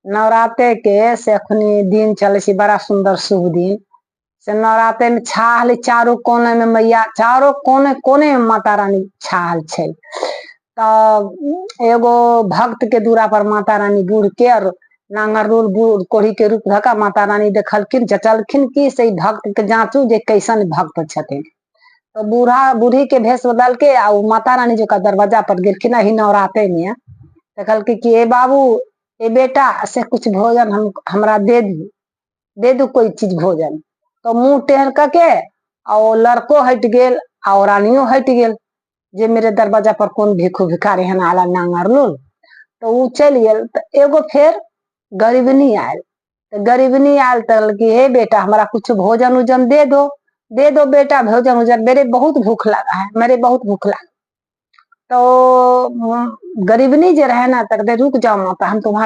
नवरात्रे के से अखनी दिन चले छी, बड़ा सुंदर शुभ दिन से नवरात्रे में छाहल चारों कोने में मैया, चारों कोने कोने में माता रानी छाहल छे। तो एगो भक्त के दूरा पर माता रानी बूढ़ के और नांगर रूल बूढ़ कोढ़ी के रूप धका माता रानी देखलखिन, जचलखिन कि से भक्त के जांचू जे कैसन भक्त छथिन। तो बूढ़ा बूढ़ी के भेष बदल के आ माता रानी जो का दरवाजा पर गिरखिन ही नवरात्रे में देखल कि ए बाबू ए बेटा से कुछ भोजन हमरा दे दू कोई चीज भोजन। तो मुंह टेढ़ करके और लड़को हट गेल और रानियो हट गेल जे मेरे दरवाजा पर कौन भिखू भिखारी है आला नांगर लूल। तो वो चल गेल। तो एगो फिर गरीबनी आयल, तो गरीबनी आयल तो हे बेटा हमारा कुछ भोजन उजन दे दो बेटा भोजन उजन, मेरे बहुत भूख लगा है, मेरे बहुत भूख लगा। तो गरीबनी जे रहे ना तक दे रुक जाओ माता हम तुम्हारा